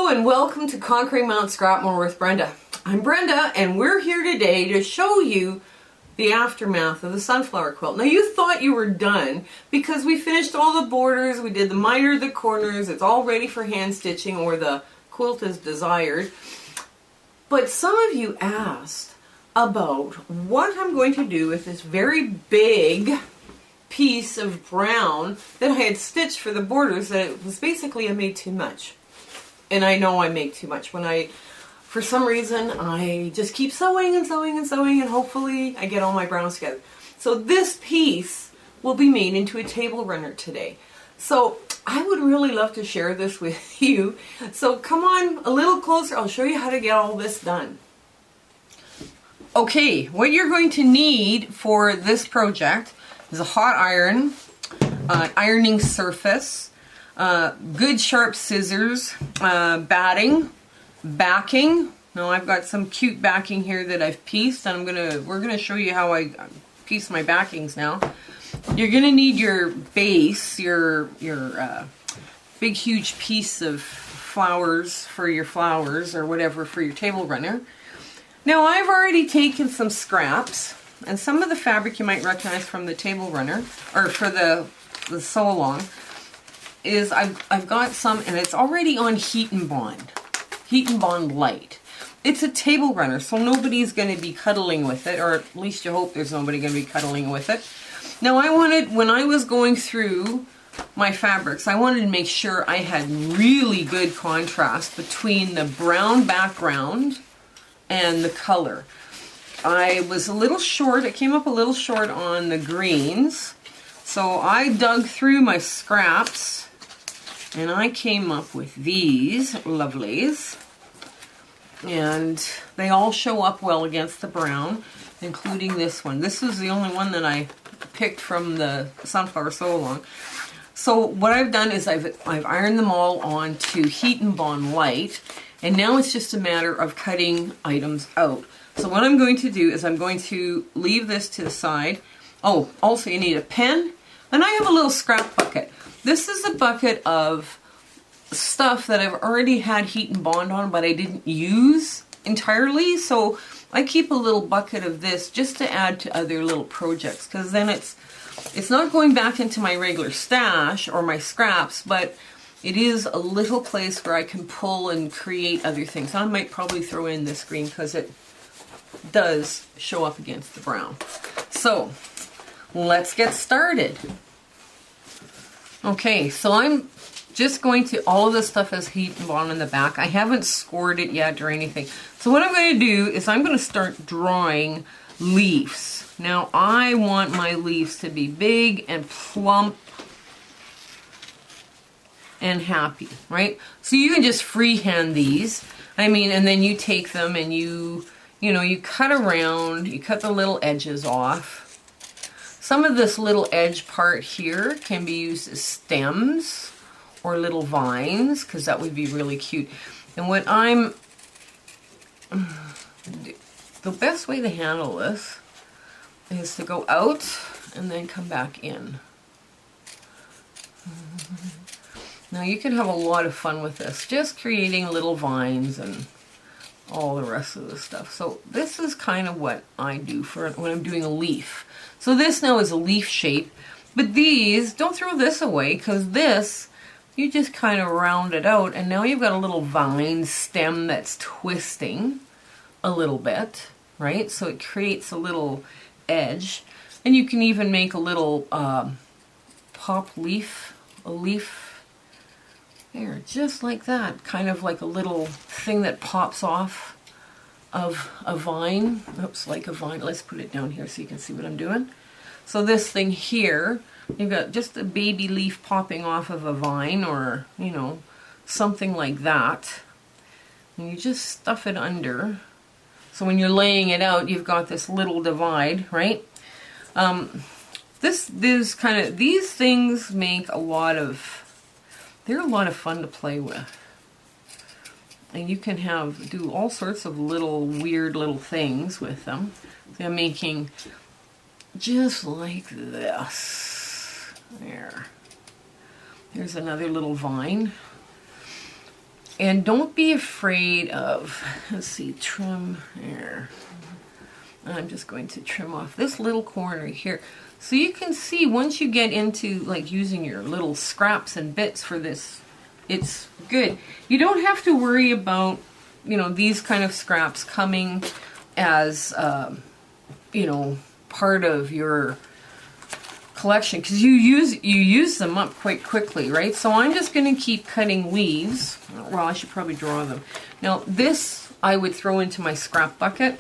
And welcome to Conquering Mount Scrapmore with Brenda. I'm Brenda and we're here today to show you the aftermath of the sunflower quilt. Now you thought you were done because we finished all the borders, we did the miter, the corners, it's all ready for hand stitching or the quilt as desired. But some of you asked about what I'm going to do with this very big piece of brown that I had stitched for the borders that it was basically I made too much. And I know I make too much when for some reason, I just keep sewing and sewing and sewing and hopefully I get all my browns together. So this piece will be made into a table runner today. So I would really love to share this with you. So come on a little closer, I'll show you how to get all this done. Okay, what you're going to need for this project is a hot iron, ironing surface, good sharp scissors, backing. Now I've got some cute backing here that I've pieced, and we're gonna show you how I piece my backings now. You're gonna need your base, your big huge piece of flowers for your flowers or whatever for your table runner. Now I've already taken some scraps, and some of the fabric you might recognize from the table runner or for the sew along. Is I've got some, and it's already on Heat and Bond Light. It's a table runner, so nobody's going to be cuddling with it, or at least you hope there's nobody going to be cuddling with it. Now when I was going through my fabrics, I wanted to make sure I had really good contrast between the brown background and the color. I was a little short, it came up a little short on the greens, so I dug through my scraps and I came up with these lovelies, and they all show up well against the brown, including this one. This is the only one that I picked from the Sunflower Sew Along. So what I've done is I've ironed them all onto Heat and Bond Light, and now it's just a matter of cutting items out. So what I'm going to do is I'm going to leave this to the side. Oh, also you need a pen, and I have a little scrap bucket. This is a bucket of stuff that I've already had Heat and Bond on, but I didn't use entirely. So I keep a little bucket of this just to add to other little projects, because then it's not going back into my regular stash or my scraps, but it is a little place where I can pull and create other things. I might probably throw in this green because it does show up against the brown. So let's get started. Okay, so I'm just going to, all of this stuff is Heat and Bond in the back. I haven't scored it yet or anything. So what I'm going to do is I'm going to start drawing leaves. Now I want my leaves to be big and plump and happy, right? So you can just freehand these. I mean, and then you take them and you cut around, you cut the little edges off. Some of this little edge part here can be used as stems or little vines, because that would be really cute. And what the best way to handle this is to go out and then come back in. Now you can have a lot of fun with this, just creating little vines and all the rest of the stuff. So this is kind of what I do for when I'm doing a leaf. So this now is a leaf shape, but these, don't throw this away, because this, you just kind of round it out, and now you've got a little vine stem that's twisting a little bit, right? So it creates a little edge, and you can even make a little pop leaf, a leaf there, just like that, kind of like a little thing that pops off of a vine. Oops, like a vine. Let's put it down here so you can see what I'm doing. So this thing here, you've got just a baby leaf popping off of a vine, or, something like that. And you just stuff it under. So when you're laying it out, you've got this little divide, right? These things make they're a lot of fun to play with. And you can do all sorts of weird little things with them. So I'm making just like this. There's another little vine. And don't be afraid of, let's see, trim here. I'm just going to trim off this little corner here. So you can see once you get into like using your little scraps and bits for this, it's good. You don't have to worry about, you know, these kind of scraps coming as, you know, part of your collection, because you use them up quite quickly, right? So I'm just going to keep cutting leaves. Well, I should probably draw them. Now this I would throw into my scrap bucket,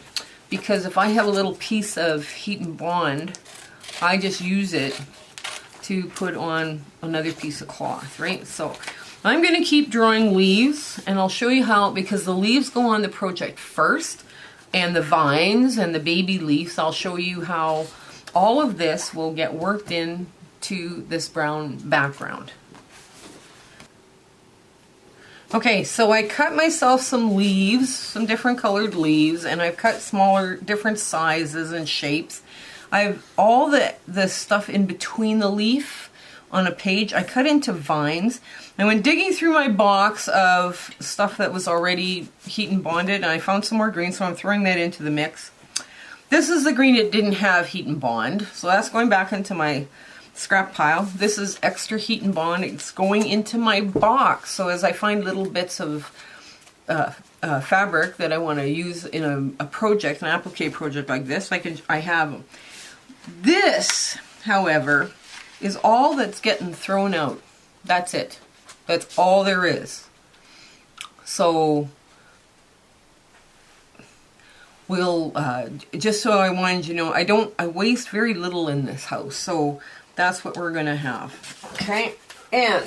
because if I have a little piece of heat and bond, I just use it to put on another piece of cloth, right? So I'm going to keep drawing leaves, and I'll show you how, because the leaves go on the project first, and the vines and the baby leaves, I'll show you how all of this will get worked in to this brown background. Okay, so I cut myself some leaves, some different colored leaves, and I've cut smaller, different sizes and shapes. I've all the stuff in between the leaf on a page, I cut into vines. And when digging through my box of stuff that was already heat and bonded, and I found some more green, so I'm throwing that into the mix. This is the green that didn't have heat and bond, so that's going back into my scrap pile. This is extra heat and bond. It's going into my box. So as I find little bits of fabric that I want to use in a project, an applique project like this, I have them. This, however, is all that's getting thrown out. That's it. That's all there is. So we'll, just so I wanted you to know, I waste very little in this house. So that's what we're gonna have. Okay, and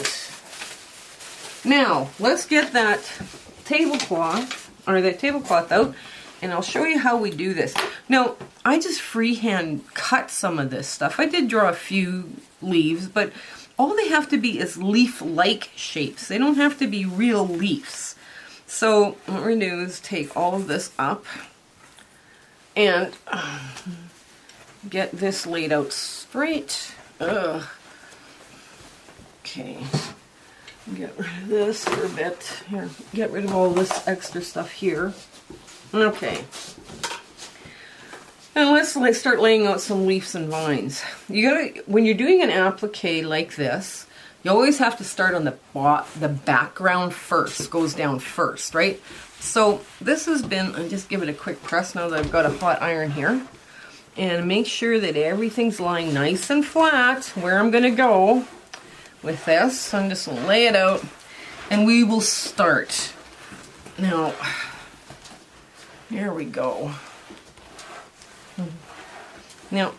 now let's get that tablecloth out, and I'll show you how we do this. Now, I just freehand cut some of this stuff. I did draw a few leaves, but all they have to be is leaf-like shapes. They don't have to be real leaves. So what we're gonna do is take all of this up and get this laid out straight. Ugh. Okay, get rid of this for a bit. Here, get rid of all this extra stuff here. Okay. And let's start laying out some leaves and vines. You gotta, when you're doing an applique like this, you always have to start on the background first, goes down first, right? So this has been, I'll just give it a quick press now that I've got a hot iron here. And make sure that everything's lying nice and flat where I'm going to go with this. I'm just going to lay it out and we will start. Now, here we go. Now,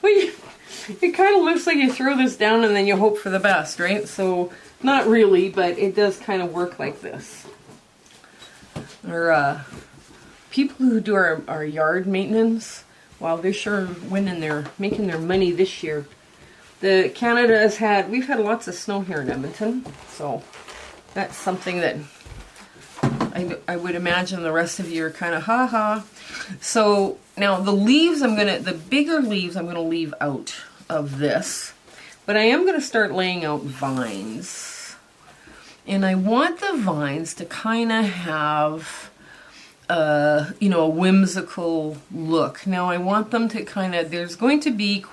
it kind of looks like you throw this down and then you hope for the best, right? So, not really, but it does kind of work like this. Or, people who do our yard maintenance, well, they're sure making their money this year. We've had lots of snow here in Edmonton, so that's something that I would imagine the rest of you are kind of ha-ha. So now the leaves, the bigger leaves I'm gonna leave out of this, but I am gonna start laying out vines. And I want the vines to kind of have a whimsical look. Now I want them to there's going to be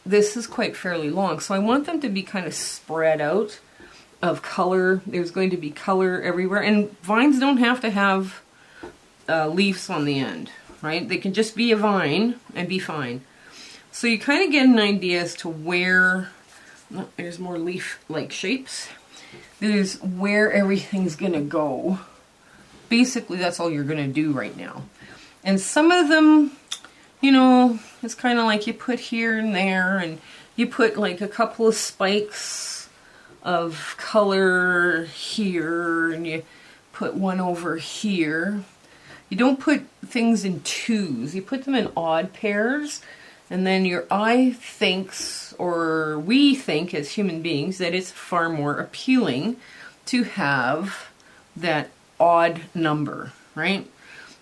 this is quite fairly long, so I want them to be kind of spread out of color. There's going to be color everywhere, and vines don't have to have leaves on the end, right? They can just be a vine and be fine. So you kind of get an idea as to where, there's more leaf-like shapes. There's where everything's gonna go. Basically, that's all you're gonna do right now. And some of them, it's kind of like you put here and there, and you put like a couple of spikes of color here, and you put one over here. You don't put things in twos. You put them in odd pairs, and then your eye thinks, or we think as human beings, that it's far more appealing to have that odd number, right?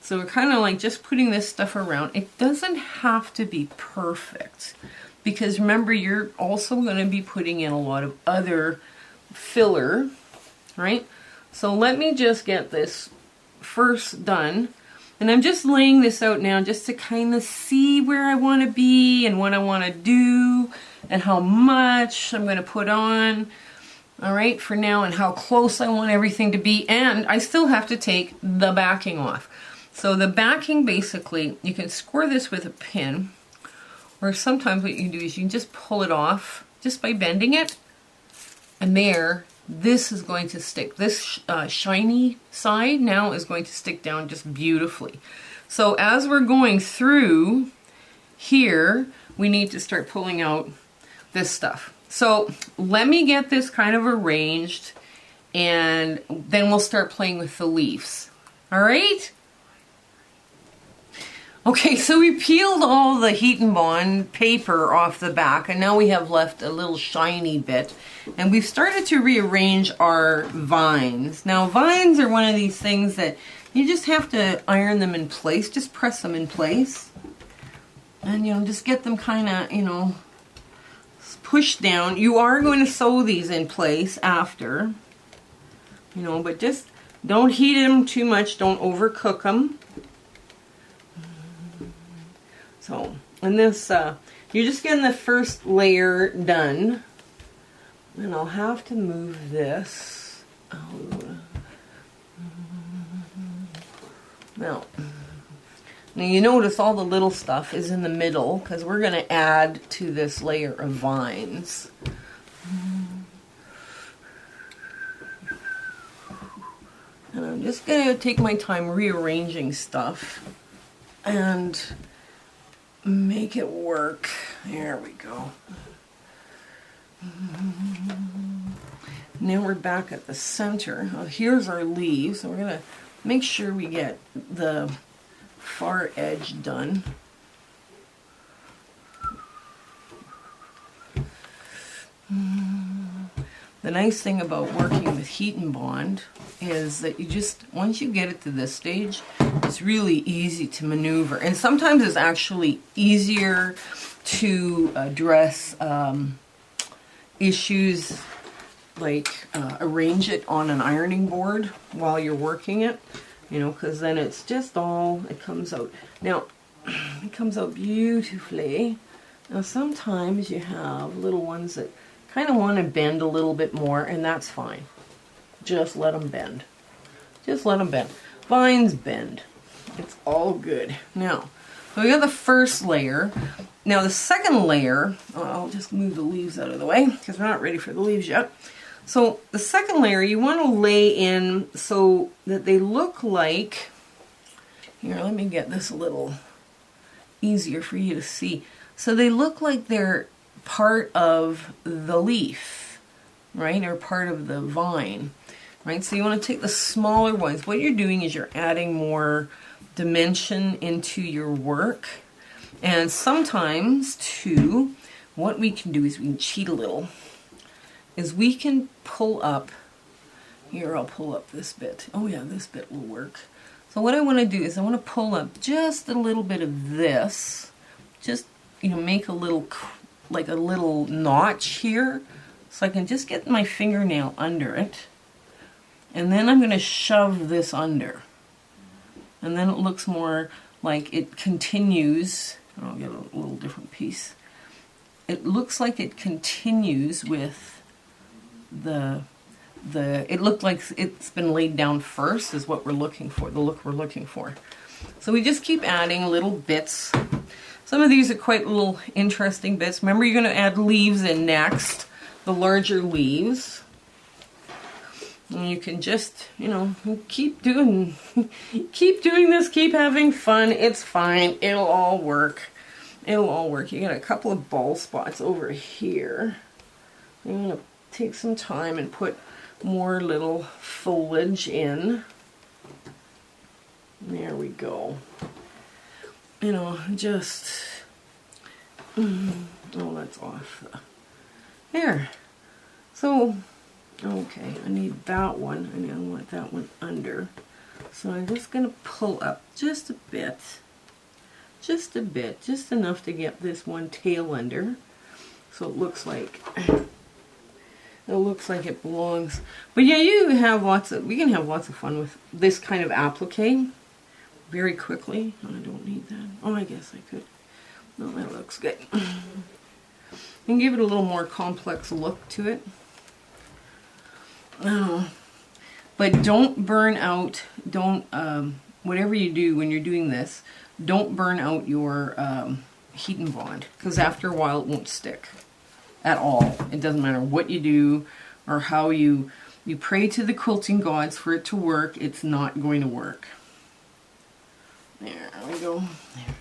So we're kind of like just putting this stuff around. It doesn't have to be perfect, because remember, you're also going to be putting in a lot of other filler, right? So let me just get this first done. And I'm just laying this out now just to kind of see where I want to be and what I want to do and how much I'm going to put on, all right, for now, and how close I want everything to be. And I still have to take the backing off. So the backing, basically, you can score this with a pin, or sometimes what you can do is you can just pull it off just by bending it, and there, this is going to stick. This shiny side now is going to stick down just beautifully. So as we're going through here, we need to start pulling out this stuff. So let me get this kind of arranged, and then we'll start playing with the leaves. All right? Okay, so we peeled all the Heat and Bond paper off the back, and now we have left a little shiny bit. And we've started to rearrange our vines. Now, vines are one of these things that you just have to iron them in place, just press them in place. And, you know, just get them kind of, you know, pushed down. You are going to sew these in place after, you know, but just don't heat them too much, don't overcook them. So, and this, you're just getting the first layer done. And I'll have to move this out. Now you notice all the little stuff is in the middle because we're going to add to this layer of vines. And I'm just going to take my time rearranging stuff and make it work. There we go. Now we're back at the center. Well, here's our leaves. So we're going to make sure we get the far edge done. The nice thing about working with Heat and Bond is that you just, once you get it to this stage, it's really easy to maneuver. And sometimes it's actually easier to address issues like arrange it on an ironing board while you're working it, you know, because then it's just all, it comes out. Now, it comes out beautifully. Now, sometimes you have little ones that kind of want to bend a little bit more, and that's fine. Just let them bend. Just let them bend. Vines bend. It's all good. Now, so we got the first layer. Now the second layer, I'll just move the leaves out of the way because we're not ready for the leaves yet. So the second layer you want to lay in so that they look like, here, let me get this a little easier for you to see. So they look like they're part of the leaf, right? Or part of the vine, right? So you want to take the smaller ones. What you're doing is you're adding more dimension into your work. And sometimes, too, what we can do is we can cheat a little. Is we can pull up, here I'll pull up this bit. Oh yeah, this bit will work. So what I want to do is I want to pull up just a little bit of this. Just, you know, make a little, like a little notch here. So I can just get my fingernail under it. And then I'm going to shove this under. And then it looks more like it continues. I'll get a little different piece. It looks like it continues with it looked like it's been laid down first is what we're looking for, the look we're looking for. So we just keep adding little bits. Some of these are quite little interesting bits. Remember, you're going to add leaves in next, the larger leaves. And you can just, you know, keep doing this, keep having fun. It's fine. It'll all work. It'll all work. You got a couple of bald spots over here. I'm going to take some time and put more little foliage in. There we go. You know, just, oh, that's off. There. So, okay, I need that one, and I want that one under. So I'm just going to pull up just a bit, just enough to get this one tail under. So it looks like It looks like it belongs. But yeah, we can have lots of fun with this kind of applique very quickly. Oh, I don't need that. Oh, I guess I could. No, that looks good. And give it a little more complex look to it. Oh. But don't burn out, whatever you do when you're doing this, don't burn out your heat and bond, because after a while it won't stick at all. It doesn't matter what you do or how you pray to the quilting gods for it to work, it's not going to work. There we go. There.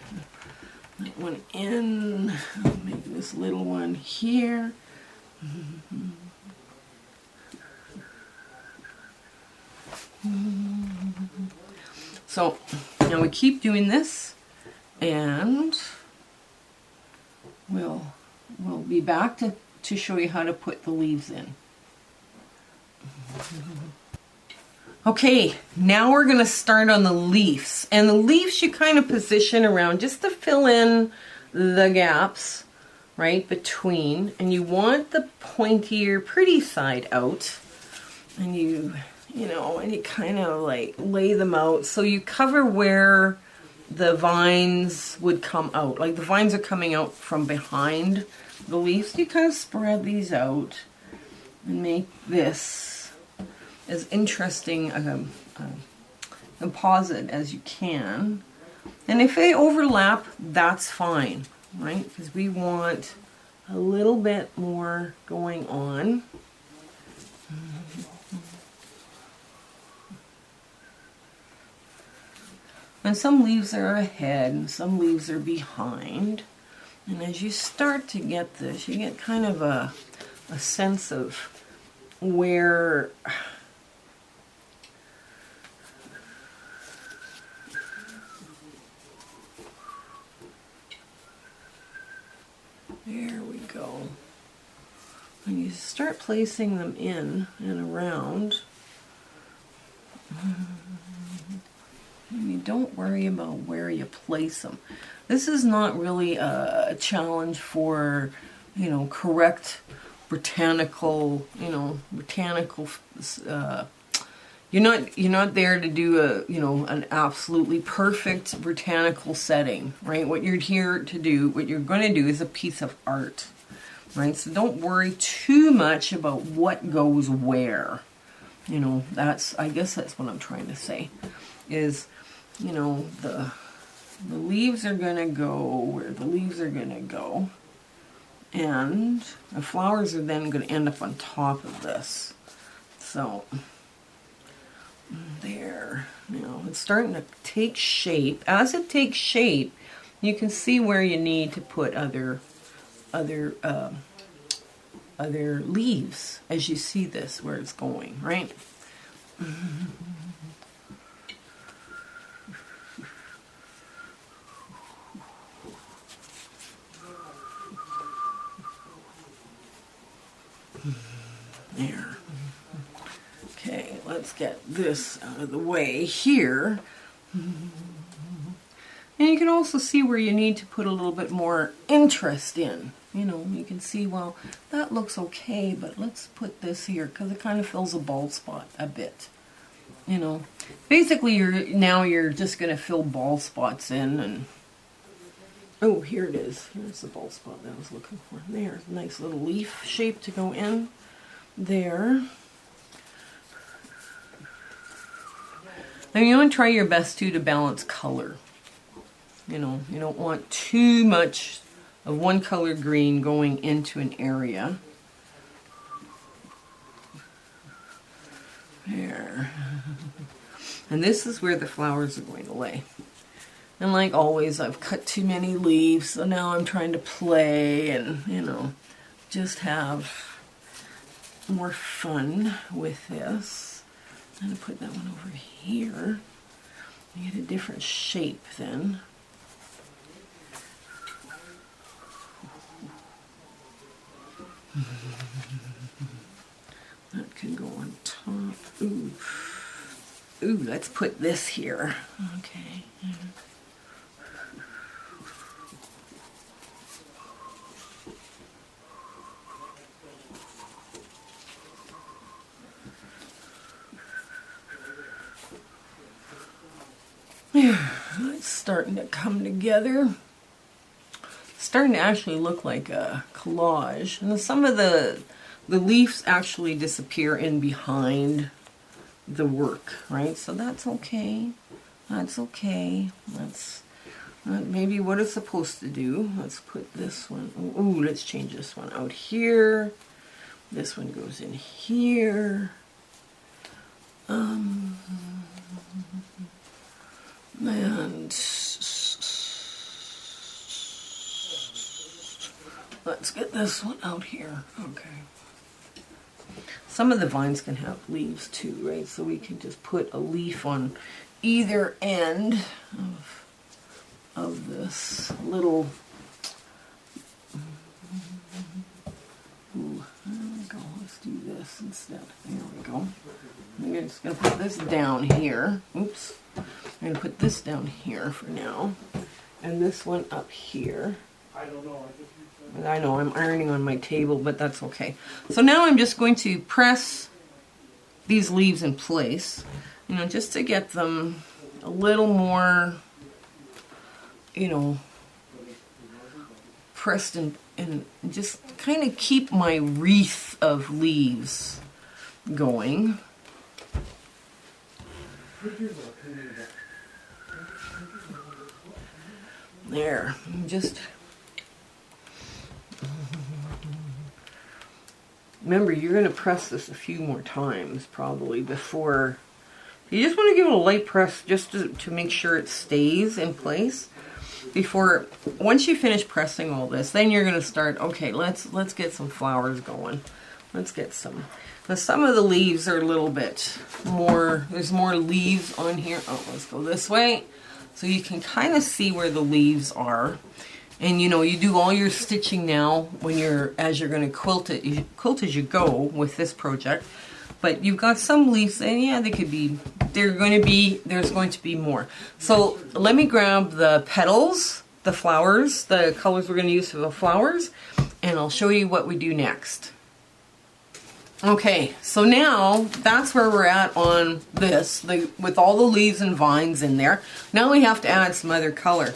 That one in. I'll make this little one here. So now we keep doing this, and we'll be back to show you how to put the leaves in. Okay, now we're going to start on the leaves. And the leaves you kind of position around just to fill in the gaps, right, between. And you want the pointier, pretty side out. And you kind of like lay them out so you cover where the vines would come out. Like the vines are coming out from behind the leaves. You kind of spread these out and make this as interesting a composite as you can. And if they overlap, that's fine, right? Because we want a little bit more going on. And some leaves are ahead and some leaves are behind. And as you start to get this, you get kind of a sense of where there we go. When you start placing them in and around, and you don't worry about where you place them. This is not really a challenge for, correct botanical, you're not there to do an absolutely perfect botanical setting, right? What you're here to do, what you're going to do is a piece of art, right? So don't worry too much about what goes where. I guess that's what I'm trying to say, is, the leaves are going to go where the leaves are going to go, and the flowers are then going to end up on top of this. So there, it's starting to take shape. As it takes shape, you can see where you need to put other leaves as you see this, where it's going, right? There. Okay, let's get this out of the way here. And you can also see where you need to put a little bit more interest in. You can see, well, that looks okay, but let's put this here because it kind of fills a bald spot a bit. Basically you're just going to fill bald spots in, and oh, here it is. Here's the bald spot that I was looking for. There's a nice little leaf shape to go in there. And you want to try your best to balance color. You don't want too much of one color green going into an area. There. And this is where the flowers are going to lay. And like always, I've cut too many leaves, so now I'm trying to play and, just have more fun with this. I'm going to put that one over here. You get a different shape then. That can go on top. Ooh. Ooh, let's put this here. Okay. There, it's starting to come together. It's starting to actually look like a collage. And some of the leaves actually disappear in behind the work, right? So that's okay. That's okay. That's maybe what it's supposed to do. Let's put this one, ooh, let's change this one out here. This one goes in here. And let's get this one out here. Okay. Some of the vines can have leaves too, right? So we can just put a leaf on either end of this little. Ooh, there we go. Let's do this instead. There we go. I'm just going to put this down here. Oops. I'm going to put this down here for now. And this one up here. I know I'm ironing on my table, but that's okay. So now I'm just going to press these leaves in place, you know, just to get them a little more, you know, pressed and just kind of keep my wreath of leaves going. There, just remember, you're going to press this a few more times probably before. You just want to give it a light press just to make sure it stays in place. Before, once you finish pressing all this, then you're going to start, okay, let's get some flowers going. Let's get some. Now some of the leaves are a little bit more, there's more leaves on here. Oh, let's go this way. So you can kind of see where the leaves are. And you know, you do all your stitching now when as you're going to quilt it. You quilt as you go with this project. But you've got some leaves, and yeah, there's going to be more. So let me grab the petals, the flowers, the colors we're going to use for the flowers, and I'll show you what we do next. Okay, so now that's where we're at on this, with all the leaves and vines in there. Now we have to add some other color.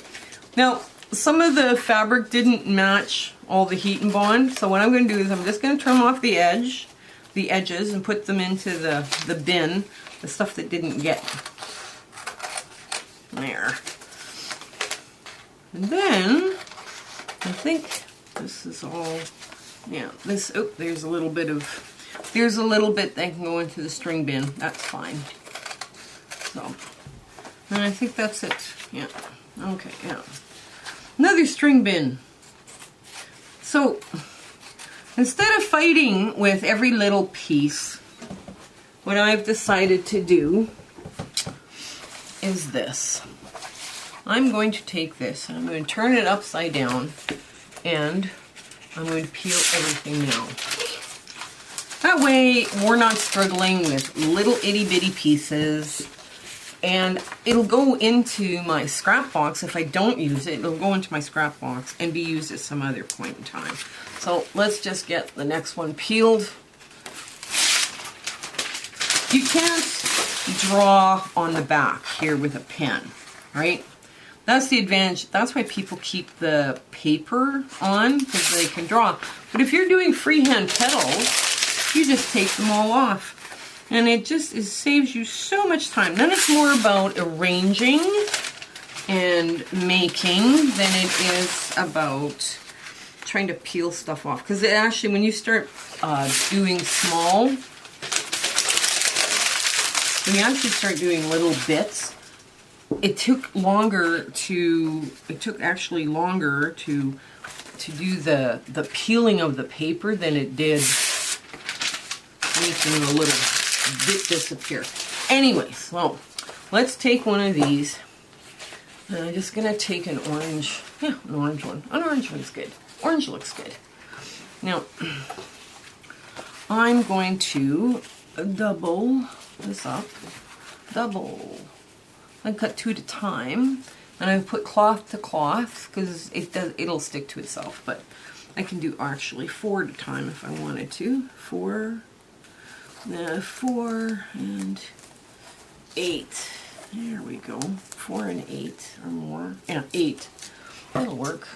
Now, some of the fabric didn't match all the heat and bond, so what I'm going to do is I'm just going to trim off the edges and put them into the bin, the stuff that didn't get there. And then I think this is all, yeah, this, oh, there's a little bit that can go into the string bin. That's fine. So, and I think that's it. Yeah. Okay, yeah. Another string bin. So, instead of fighting with every little piece, what I've decided to do is this. I'm going to take this and I'm going to turn it upside down and I'm going to peel everything now. That way we're not struggling with little itty bitty pieces, and it'll go into my scrap box. If I don't use it, it'll go into my scrap box and be used at some other point in time. So let's just get the next one peeled. You can't draw on the back here with a pen, right? That's the advantage. That's why people keep the paper on, because they can draw. But if you're doing freehand petals, you just take them all off. And it saves you so much time. Then it's more about arranging and making than it is about trying to peel stuff off. Because it actually, when you start doing small, when you actually start doing little bits, it took actually longer to do the peeling of the paper than it did making a little bit disappear. Anyways, well, let's take one of these. And I'm just gonna take an orange, yeah, an orange one. An orange one's good. Orange looks good. Now, I'm going to double this up. Double. I cut 2 at a time, and I put cloth to cloth because it'll stick to itself. But I can do actually 4 at a time if I wanted to. 4 and 8. There we go. 4 and 8 or more. Yeah, 8. That'll work.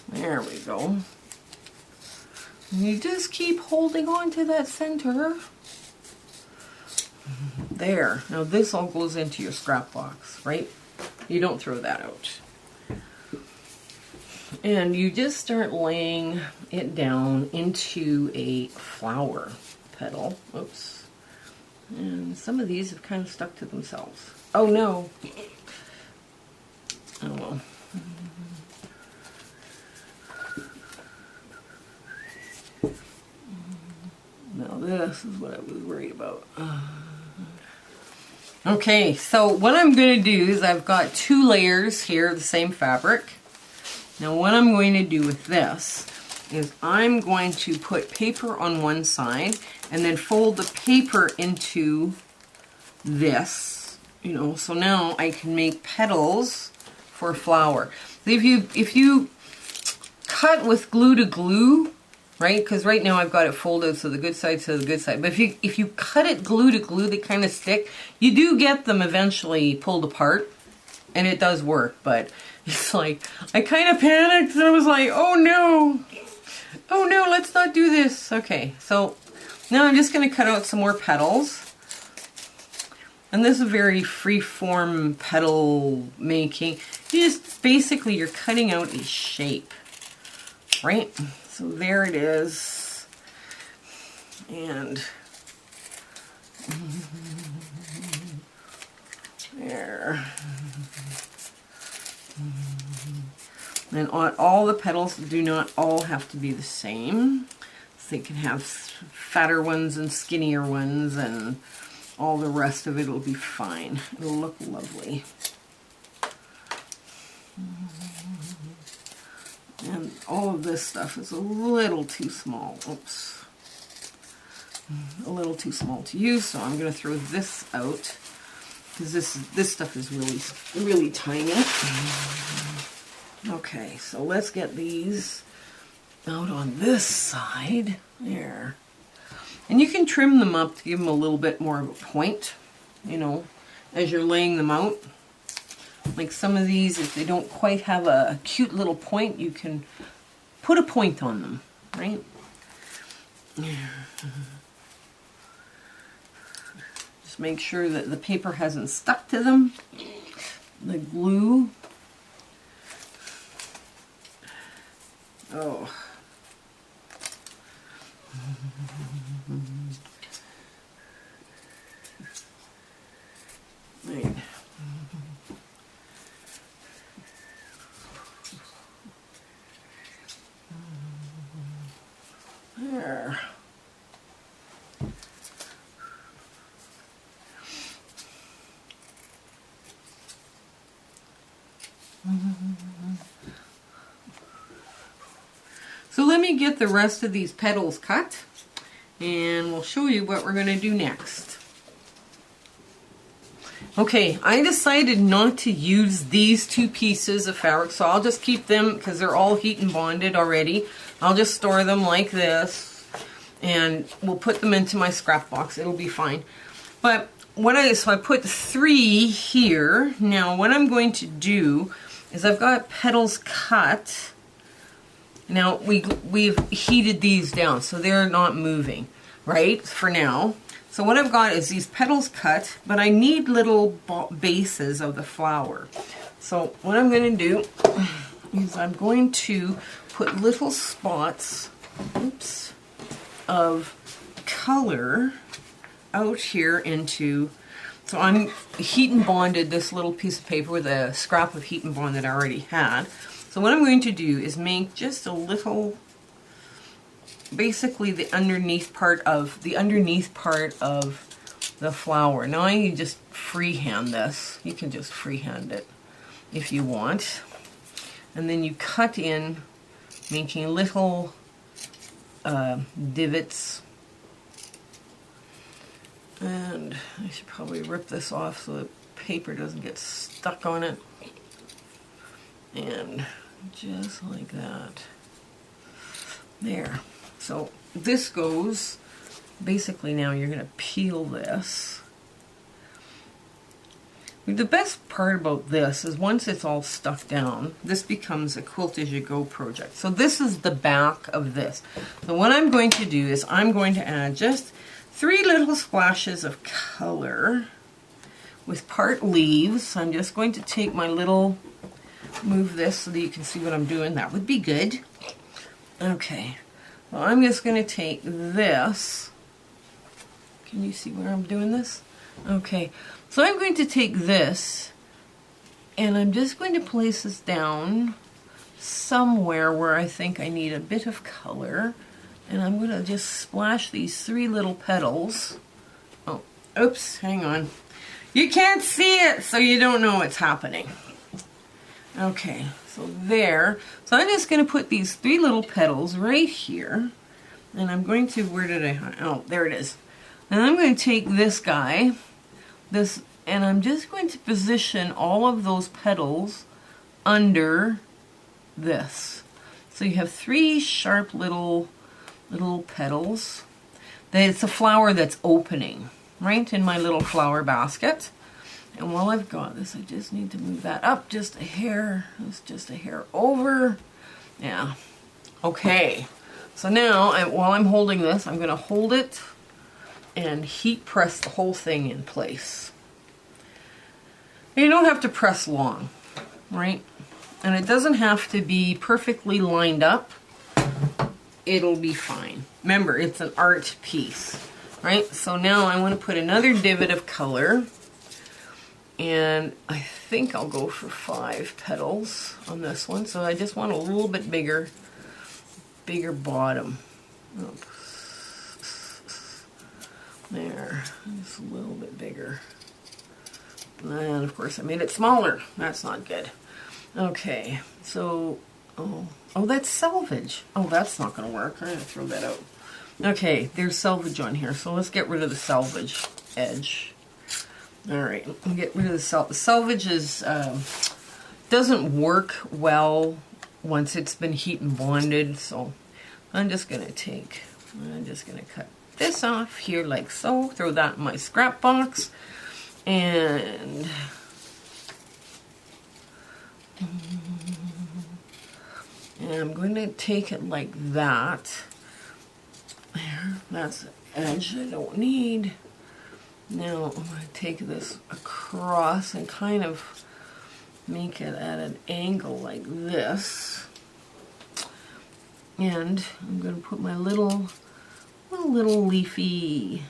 There we go. And you just keep holding on to that center. There. Now this all goes into your scrap box, right? You don't throw that out. And you just start laying it down into a flower petal. Oops. And some of these have kind of stuck to themselves. Oh no. Oh well. Now this is what I was worried about. Okay, so what I'm going to do is I've got 2 layers here of the same fabric. Now what I'm going to do with this is I'm going to put paper on one side and then fold the paper into this, you know, so now I can make petals for a flower. If you cut with glue to glue, right? Because right now I've got it folded so the good side to the good side. But if you cut it glue to glue, they kind of stick. You do get them eventually pulled apart, and it does work. But it's like I kind of panicked and I was like, oh no, let's not do this. Okay, so now I'm just going to cut out some more petals. And this is a very free-form petal making. Basically you're cutting out a shape, right? So there it is, and there. And all the petals do not all have to be the same. So they can have fatter ones and skinnier ones, and all the rest of it will be fine. It'll look lovely. And all of this stuff is a little too small. Oops. A little too small to use, so I'm going to throw this out because this stuff is really tiny. Okay, so let's get these out on this side. There. And you can trim them up to give them a little bit more of a point, you know, as you're laying them out. Like some of these, if they don't quite have a cute little point, you can put a point on them, right? Just make sure that the paper hasn't stuck to them. The glue. Oh. Right. There. So let me get the rest of these petals cut, and we'll show you what we're going to do next. Okay, I decided not to use these 2 pieces of fabric, so I'll just keep them because they're all heat and bonded already. I'll just store them like this, and we'll put them into my scrap box. It'll be fine. But so I put 3 here. Now what I'm going to do is I've got petals cut. Now we've heated these down, so they're not moving, right? For now. So what I've got is these petals cut, but I need little bases of the flower. So what I'm going to do is I'm going to put little spots, oops, of color out here into, so I'm heat and bonded this little piece of paper with a scrap of heat and bond that I already had. So what I'm going to do is make just a little, basically the underneath part of the flower. Now I can just freehand this. You can just freehand it if you want. And then you cut in, making little divots. And I should probably rip this off so the paper doesn't get stuck on it. And just like that. There. So this goes, basically now you're going to peel this. The best part about this is once it's all stuck down, this becomes a quilt as you go project. So this is the back of this. So what I'm going to do is I'm going to add just 3 little splashes of color with part leaves. I'm just going to take my little, move this so that you can see what I'm doing. That would be good. Okay. Well, I'm just going to take this. Can you see where I'm doing this? Okay. So I'm going to take this and I'm just going to place this down somewhere where I think I need a bit of color. And I'm going to just splash these 3 little petals. Oh, oops, hang on. You can't see it, so you don't know what's happening. Okay, so there. So I'm just going to put these 3 little petals right here. And I'm going to, where did I, oh, there it is. And I'm going to take this guy, this, and I'm just going to position all of those petals under this. So you have 3 sharp little petals. It's a flower that's opening right in my little flower basket. And while I've got this, I just need to move that up just a hair. It's just a hair over. Yeah. Okay. So now, while I'm holding this, I'm going to hold it and heat press the whole thing in place. You don't have to press long, right? And it doesn't have to be perfectly lined up. It'll be fine. Remember, it's an art piece, right? So now I want to put another divot of color. And I think I'll go for 5 petals on this one. So I just want a little bit bigger bottom. Oops. There, just a little bit bigger. And of course I made it smaller. That's not good. Okay, so, oh, that's selvage. Oh, that's not going to work. I'm going to throw that out. Okay, there's selvage on here, so let's get rid of the selvage edge. All right, get rid of the selvage. Selvage is, doesn't work well once it's been heat and bonded, so I'm just going to cut this off here like so, throw that in my scrap box, and I'm going to take it like that. There, that's the edge I don't need. Now I'm going to take this across and kind of make it at an angle like this. And I'm going to put my little leafy,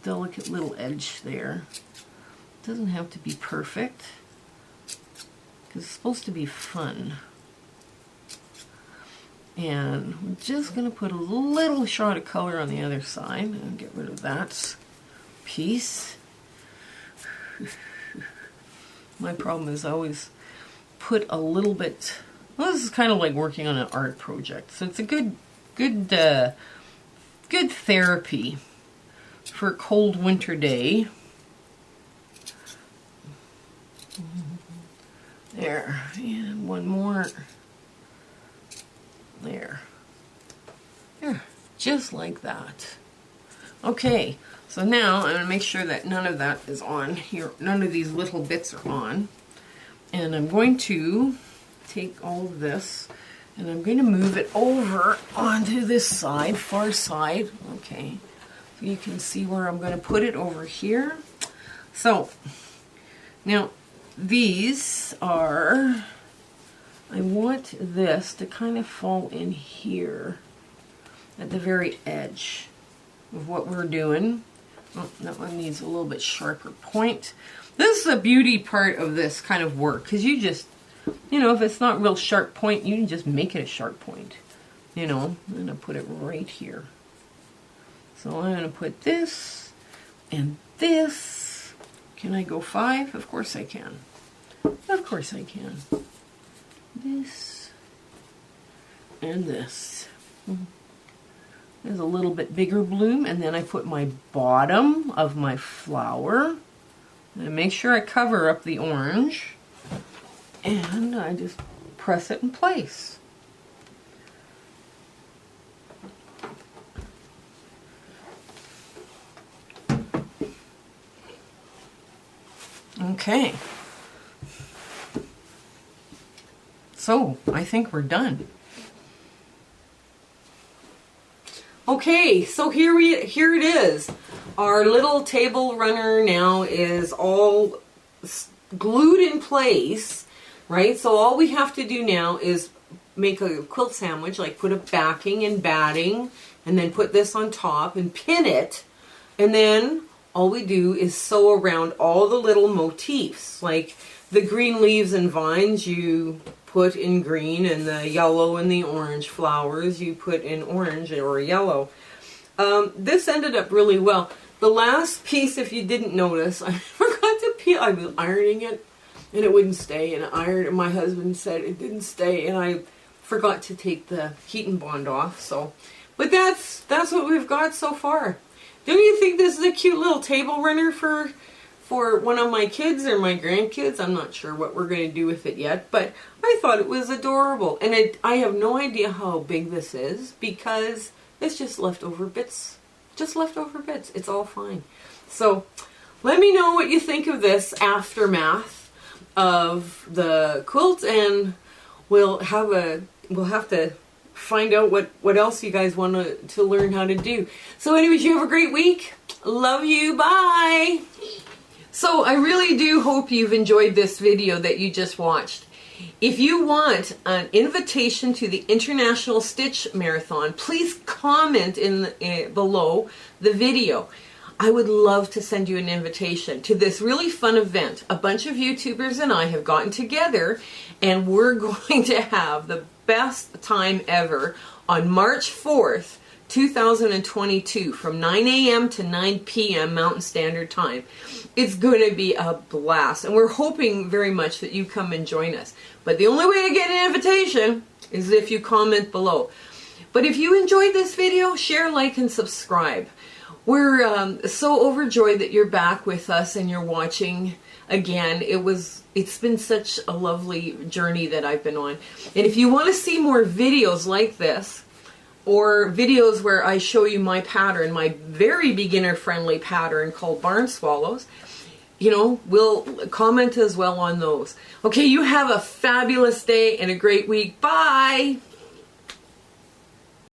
delicate little edge there. It doesn't have to be perfect, because it's supposed to be fun. And I'm just going to put a little shot of color on the other side and get rid of that piece. My problem is I always put a little bit. Well, this is kind of like working on an art project, so it's a good therapy for a cold winter day. There, and one more. There, just like that. Okay, so now I'm going to make sure that none of that is on here. None of these little bits are on. And I'm going to take all of this and I'm going to move it over onto this side, far side. Okay, so you can see where I'm going to put it over here. So, now these are, I want this to kind of fall in here at the very edge of what we're doing. Oh, that one needs a little bit sharper point. This is a beauty part of this kind of work, because you just, you know, if it's not real sharp point, you can just make it a sharp point. You know, I'm going to put it right here. So I'm going to put this and this. Can I go 5? Of course I can. Of course I can. This and this. There's a little bit bigger bloom, and then I put my bottom of my flower. And make sure I cover up the orange. And I just press it in place. Okay. So, I think we're done. Okay, so here it is. Our little table runner now is all glued in place, right? So all we have to do now is make a quilt sandwich, like put a backing and batting, and then put this on top and pin it, and then all we do is sew around all the little motifs, like the green leaves and vines you put in green, and the yellow and the orange flowers you put in orange or yellow. This ended up really well. The last piece, if you didn't notice, I forgot to peel. I was ironing it and it wouldn't stay, and my husband said it didn't stay, and I forgot to take the heat and bond off. So, but that's what we've got so far. Don't you think this is a cute little table runner for one of my kids or my grandkids? I'm not sure what we're going to do with it yet, but I thought it was adorable. And I have no idea how big this is because it's just leftover bits. Just leftover bits. It's all fine. So let me know what you think of this aftermath of the quilt, and we'll have to find out what else you guys want to learn how to do. So anyways, you have a great week. Love you. Bye. So I really do hope you've enjoyed this video that you just watched. If you want an invitation to the International Stitch Marathon, please comment below the video. I would love to send you an invitation to this really fun event. A bunch of YouTubers and I have gotten together, and we're going to have the best time ever on March 4th, 2022 from 9 a.m. to 9 p.m. Mountain Standard Time. It's going to be a blast, and we're hoping very much that you come and join us. But the only way to get an invitation is if you comment below. But if you enjoyed this video, share, like, and subscribe. We're so overjoyed that you're back with us and you're watching again. It's been such a lovely journey that I've been on. And if you want to see more videos like this, or videos where I show you my pattern, my very beginner-friendly pattern called Barn Swallows, we'll comment as well on those. Okay, you have a fabulous day and a great week. Bye!